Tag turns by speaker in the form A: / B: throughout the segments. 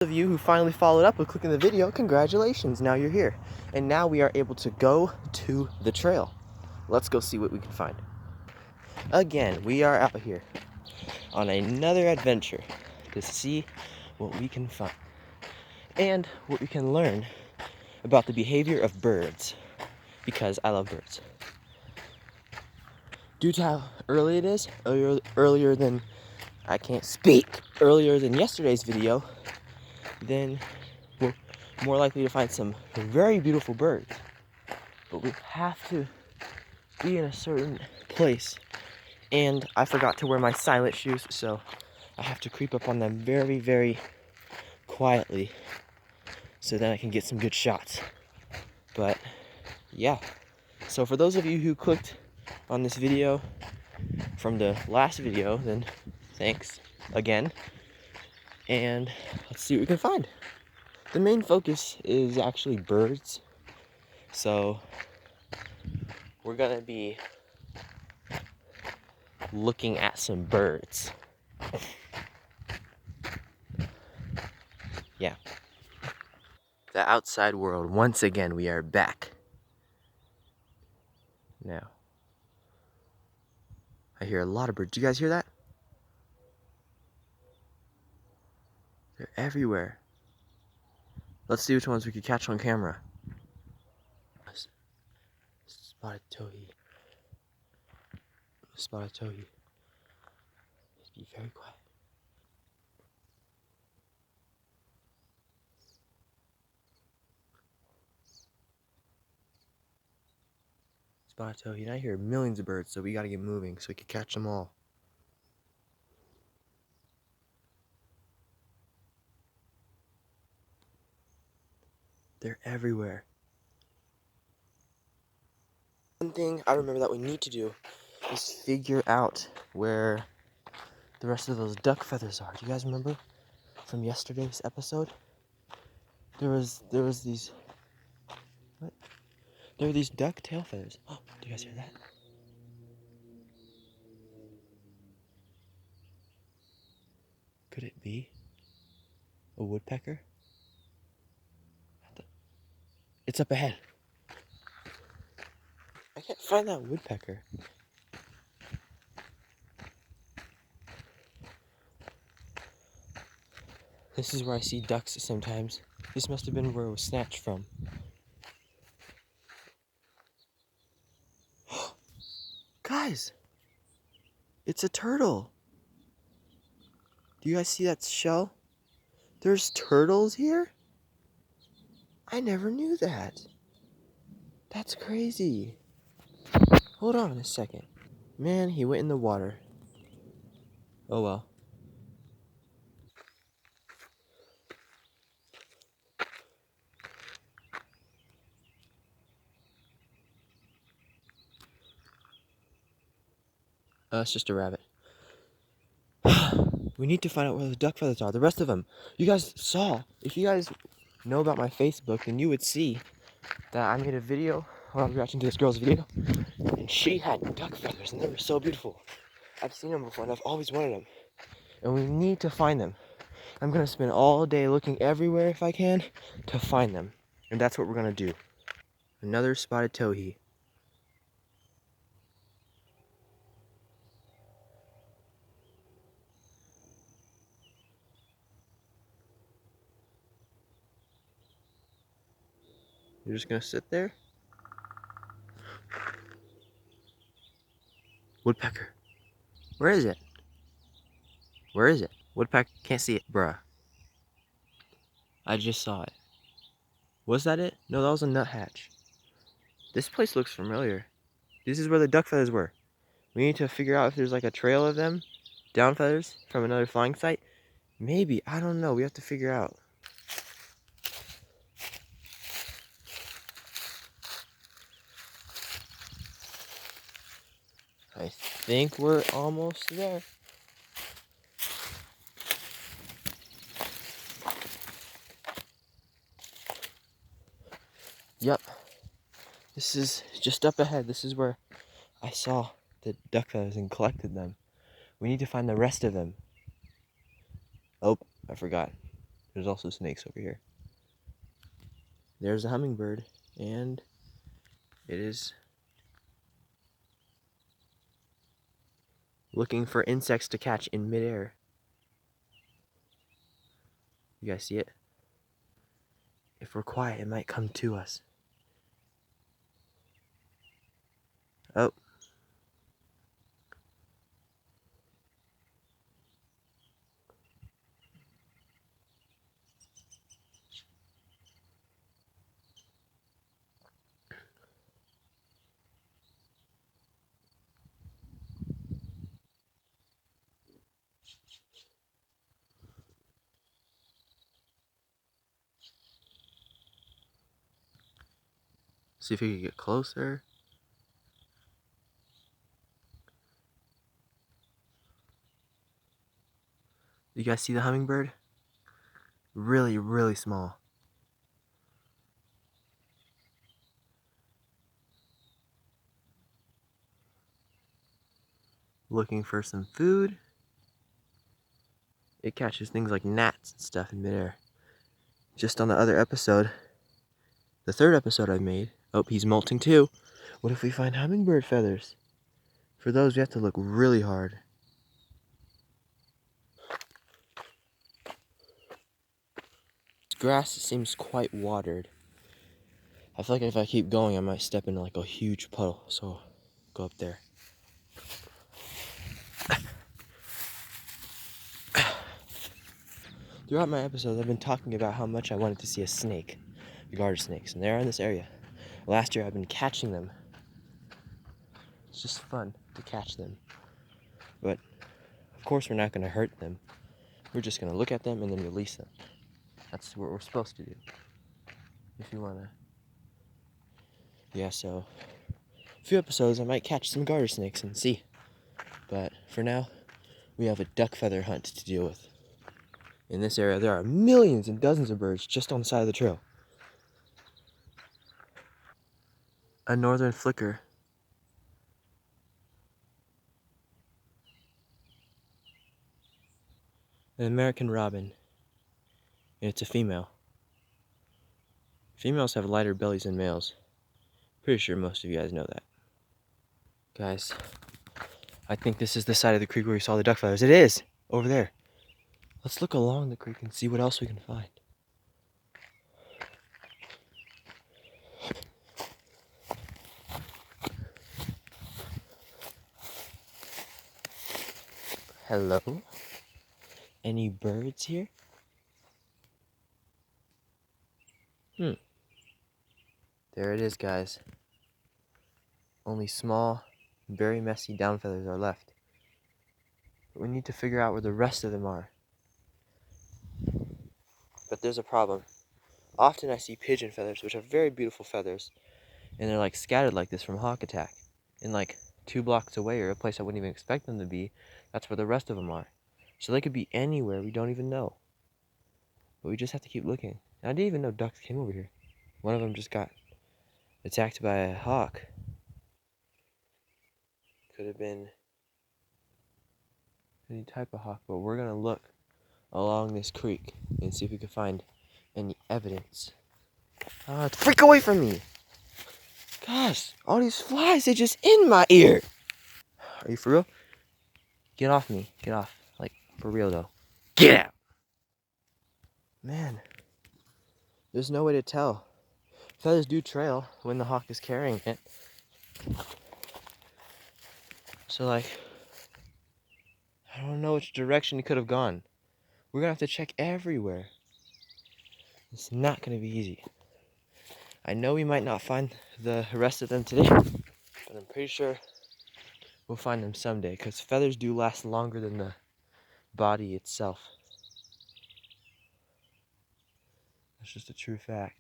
A: Of you who finally followed up with clicking the video, congratulations, now you're here. And now we are able to go to the trail. Let's go see what we can find. Again, we are out here on another adventure to see what we can find and what we can learn about the behavior of birds, because I love birds. Due to how early it is, earlier than yesterday's video, then we're more likely to find some very beautiful birds. But we have to be in a certain place. And I forgot to wear my silent shoes, so I have to creep up on them very, very quietly so then I can get some good shots. But yeah, so for those of you who clicked on this video from the last video, then thanks again. And let's see what we can find. The main focus is actually birds. So we're gonna be looking at some birds. Yeah. The outside world, once again, we are back. Now, I hear a lot of birds. Do you guys hear that? They're everywhere. Let's see which ones we could catch on camera. Spotted towhee. Spotted towhee. Just be very quiet. Spotted towhee. And I hear millions of birds, so we gotta get moving so we can catch them all. They're everywhere. One thing I remember that we need to do is figure out where the rest of those duck feathers are. Do you guys remember from yesterday's episode? There was these, what? There were these duck tail feathers. Oh, do you guys hear that? Could it be a woodpecker? It's up ahead. I can't find that woodpecker. This is where I see ducks sometimes. This must have been where it was snatched from. Guys, it's a turtle. Do you guys see that shell? There's turtles here? I never knew that. That's crazy. Hold on a second. Man, he went in the water. Oh well. It's just a rabbit. We need to find out where the duck feathers are. The rest of them. You guys saw. If you guys know about my Facebook, then you would see that I made a video while I was reacting to this girl's video. And she had duck feathers, and they were so beautiful. I've seen them before, and I've always wanted them. And we need to find them. I'm going to spend all day looking everywhere if I can to find them. And that's what we're going to do. Another spotted towhee. You're just going to sit there? Woodpecker. Where is it? Where is it? Woodpecker. Can't see it. Bruh. I just saw it. Was that it? No, that was a nuthatch. This place looks familiar. This is where the duck feathers were. We need to figure out if there's like a trail of them, down feathers, from another flying site. Maybe. I don't know. We have to figure out. I think we're almost there. Yep. This is just up ahead. This is where I saw the duck feathers and collected them. We need to find the rest of them. Oh, I forgot. There's also snakes over here. There's a hummingbird, and it is looking for insects to catch in midair. You guys see it? If we're quiet, it might come to us. Oh. See if we can get closer. You guys see the hummingbird? Really, really small. Looking for some food. It catches things like gnats and stuff in midair. Just on the other episode, the third episode I made. Oh, he's molting too. What if we find hummingbird feathers? For those, we have to look really hard. Grass seems quite watered. I feel like if I keep going, I might step into like a huge puddle. So, go up there. Throughout my episodes, I've been talking about how much I wanted to see a snake, the garter snakes, and they're in this area. Last year, I've been catching them. It's just fun to catch them. But, of course, we're not going to hurt them. We're just going to look at them and then release them. That's what we're supposed to do. If you want to. Yeah, so, a few episodes, I might catch some garter snakes and see. But, for now, we have a duck feather hunt to deal with. In this area, there are millions and dozens of birds just on the side of the trail. A northern flicker. An American robin. And it's a female. Females have lighter bellies than males. Pretty sure most of you guys know that. Guys, I think this is the side of the creek where we saw the duck feathers. It is! Over there. Let's look along the creek and see what else we can find. Hello? Any birds here? There it is, guys. Only small, very messy down feathers are left. But we need to figure out where the rest of them are. But there's a problem. Often I see pigeon feathers, which are very beautiful feathers, and they're like scattered like this from hawk attack. And like 2 blocks away, or a place I wouldn't even expect them to be, that's where the rest of them are. So they could be anywhere we don't even know. But we just have to keep looking. And I didn't even know ducks came over here. One of them just got attacked by a hawk. Could have been any type of hawk, but we're gonna look along this creek and see if we can find any evidence. Freak away from me! Gosh, all these flies, they're just in my ear! Are you for real? Get off me. Get off. Like, for real though. Get out! Man, there's no way to tell. Feathers do trail when the hawk is carrying it. So like, I don't know which direction he could have gone. We're gonna have to check everywhere. It's not gonna be easy. I know we might not find the rest of them today, but I'm pretty sure we'll find them someday, because feathers do last longer than the body itself. That's just a true fact.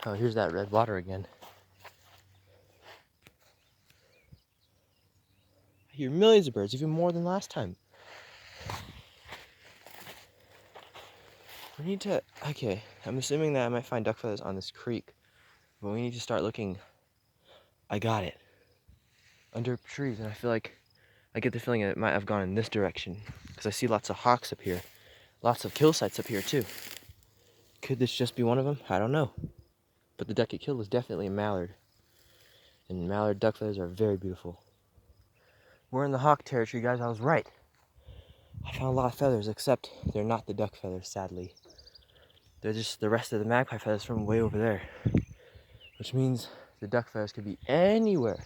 A: Oh, here's that red water again. I hear millions of birds, even more than last time. We need to, okay, I'm assuming that I might find duck feathers on this creek, but we need to start looking. I got it. Under trees, and I feel like I get the feeling it might have gone in this direction because I see lots of hawks up here, lots of kill sites up here too. Could this just be one of them? I don't know. But the duck it killed was definitely a mallard, and mallard duck feathers are very beautiful. We're in the hawk territory, guys. I was right. I found a lot of feathers, except they're not the duck feathers, sadly. They're just the rest of the magpie feathers from way over there, which means the duck feathers could be anywhere.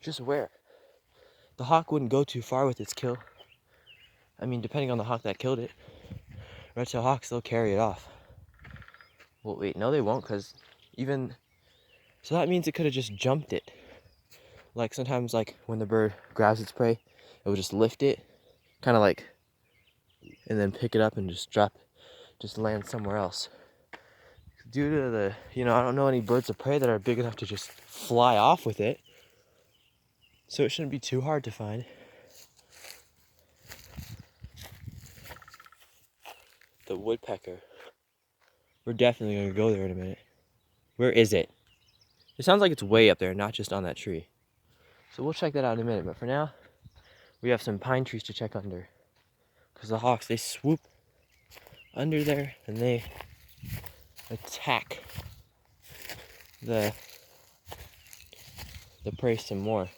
A: Just where? The hawk wouldn't go too far with its kill. I mean, depending on the hawk that killed it. Red-tailed hawks, they'll carry it off. Well, wait, no they won't, because even... So that means it could have just jumped it. Like sometimes, like when the bird grabs its prey, it will just lift it, kind of like, and then pick it up and just drop, just land somewhere else. Due to the, I don't know any birds of prey that are big enough to just fly off with it. So it shouldn't be too hard to find. The woodpecker. We're definitely gonna go there in a minute. Where is it? It sounds like it's way up there, not just on that tree. So we'll check that out in a minute, but for now, we have some pine trees to check under. Because the hawks, they swoop under there and they attack the prey some more,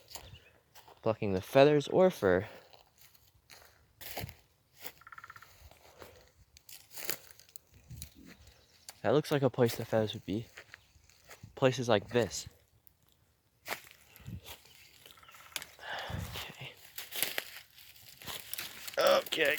A: plucking the feathers or fur. That looks like a place the feathers would be. Places like this. Okay.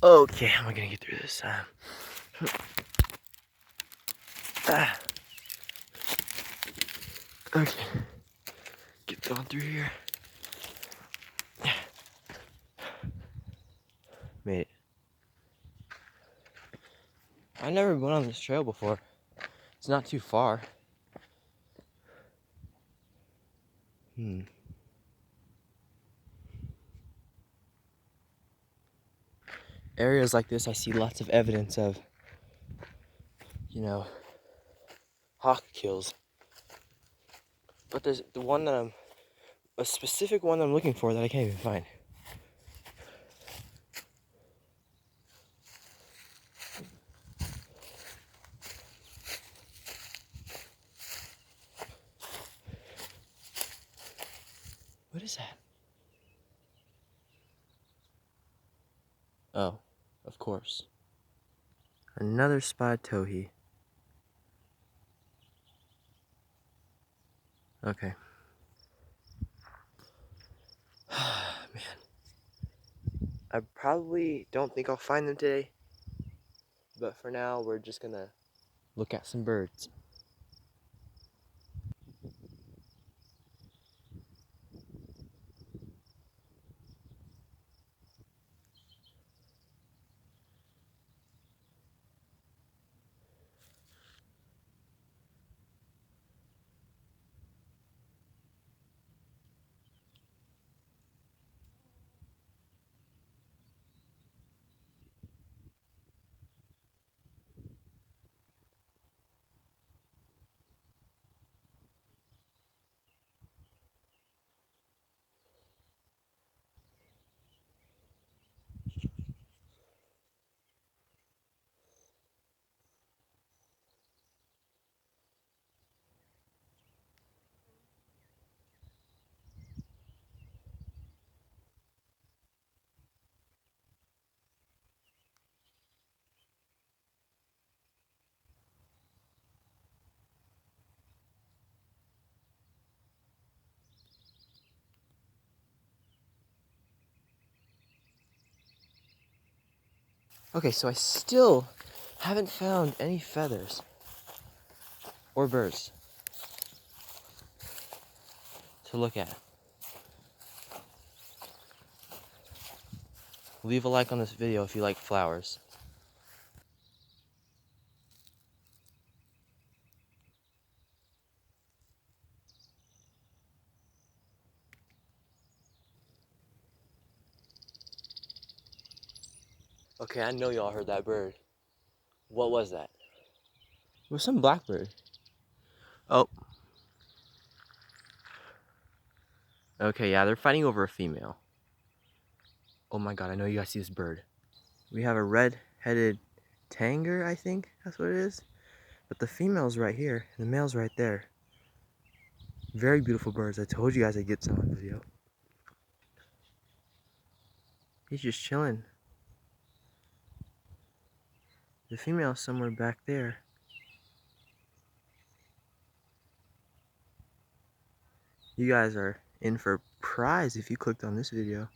A: Okay, how am I gonna get through this? Okay, get going through here. Made it. I never went on this trail before. It's not too far. Areas like this, I see lots of evidence of, hawk kills. But there's the one that a specific one that I'm looking for that I can't even find. What is that? Oh, of course. Another spotted towhee. Okay. Man. I probably don't think I'll find them today. But for now, we're just gonna look at some birds. Okay, so I still haven't found any feathers or birds to look at. leave a like on this video if you like flowers. Okay, I know y'all heard that bird. What was that? It was some blackbird. Oh. Okay, yeah, they're fighting over a female. Oh my god, I know you guys see this bird. We have a red-headed tanger, I think that's what it is. But the female's right here, and the male's right there. Very beautiful birds. I told you guys I'd get some on video. He's just chilling. The female's somewhere back there. You guys are in for a prize if you clicked on this video.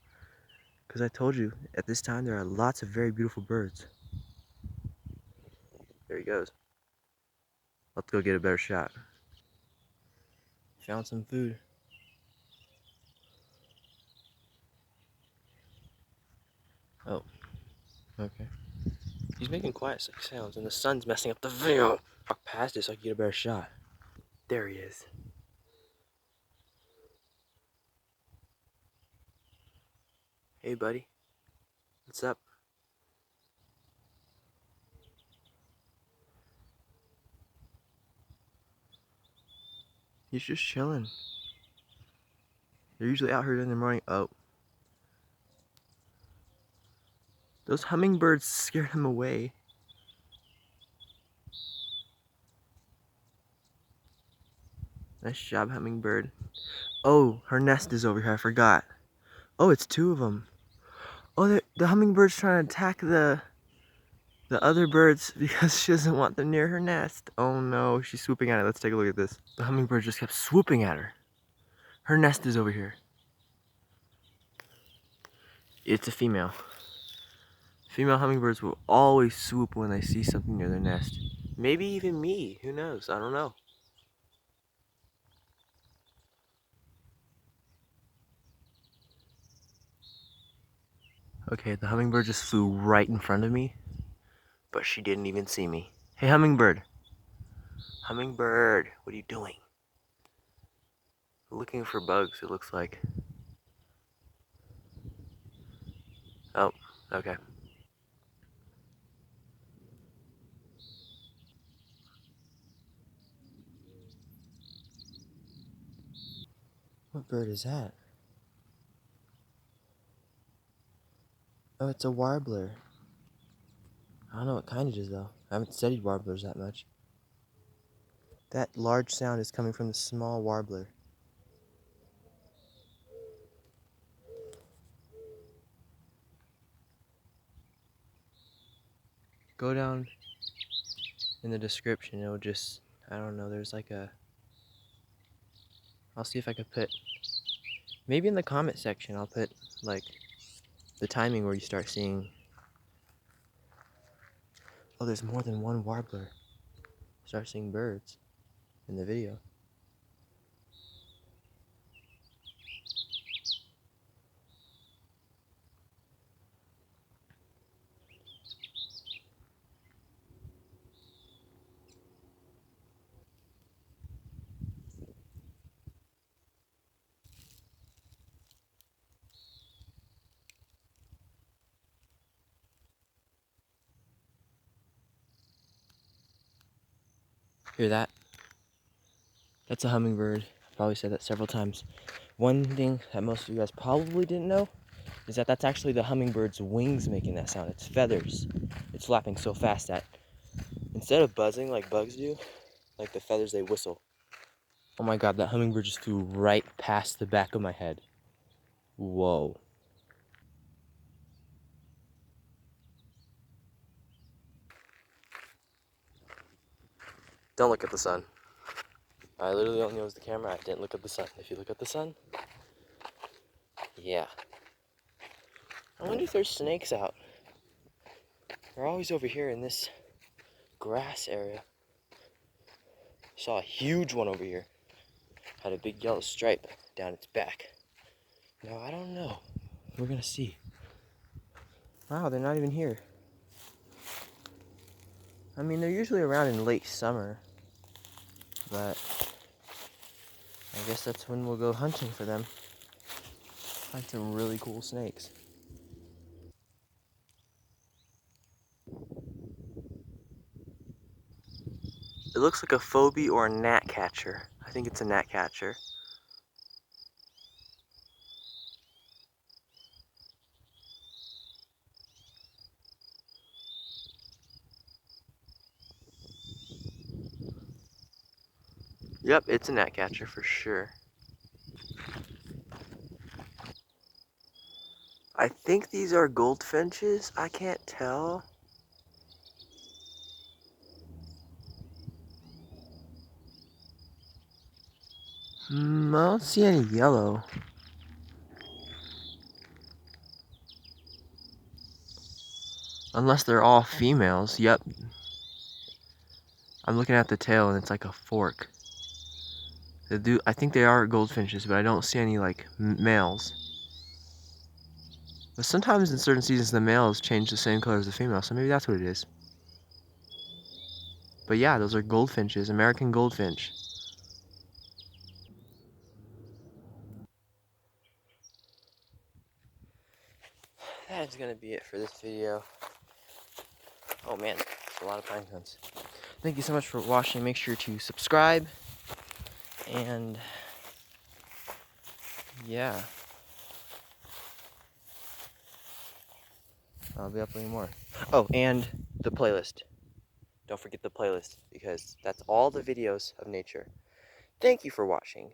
A: Because I told you, at this time there are lots of very beautiful birds. There he goes. Let's go get a better shot. Found some food. Oh, okay. He's making quiet sounds and the sun's messing up the video. Walk past it so I can get a better shot. There he is. Hey buddy, what's up? He's just chilling. They're usually out here in the morning. Oh. Those hummingbirds scared him away. Nice job, hummingbird. Oh, her nest is over here. I forgot. Oh, it's two of them. Oh, the hummingbird's trying to attack the other birds because she doesn't want them near her nest. Oh no, she's swooping at it. Let's take a look at this. The hummingbird just kept swooping at her. Her nest is over here. It's a female. Female hummingbirds will always swoop when they see something near their nest. Maybe even me. Who knows? I don't know. Okay, the hummingbird just flew right in front of me, but she didn't even see me. Hey, hummingbird. Hummingbird, what are you doing? Looking for bugs, it looks like. Oh, okay. What bird is that? Oh, it's a warbler. I don't know what kind it is though. I haven't studied warblers that much. That large sound is coming from the small warbler. Go down in the description, it'll just, I don't know, there's like a, I'll see if I could put, maybe in the comment section I'll put like the timing where you start seeing, oh, there's more than one warbler. Start seeing birds in the video. Hear that? That's a hummingbird. I've probably said that several times. One thing that most of you guys probably didn't know is that that's actually the hummingbird's wings making that sound. It's feathers. It's flapping so fast that instead of buzzing like bugs do, like the feathers, they whistle. Oh my god, that hummingbird just flew right past the back of my head. Whoa. Don't look at the sun. I literally only used the camera. I didn't look at the sun. If you look at the sun, yeah. I wonder if there's snakes out. They're always over here in this grass area. Saw a huge one over here. Had a big yellow stripe down its back. Now, I don't know. We're gonna see. Wow, they're not even here. I mean, they're usually around in late summer, but I guess that's when we'll go hunting for them. Find some really cool snakes. It looks like a phobie or a gnatcatcher. I think it's a gnatcatcher. Yep, it's a gnatcatcher for sure. I think these are goldfinches. I can't tell. I don't see any yellow. Unless they're all females. Yep. I'm looking at the tail and it's like a fork. I think they are goldfinches, but I don't see any like males. But sometimes in certain seasons the males change the same color as the female, so maybe that's what it is. But yeah, those are goldfinches, American goldfinch. That is gonna be it for this video. Oh man, there's a lot of pine cones. Thank you so much for watching. Make sure to subscribe. And yeah, I'll be uploading more. Oh, and the playlist. Don't forget the playlist because that's all the videos of nature. Thank you for watching.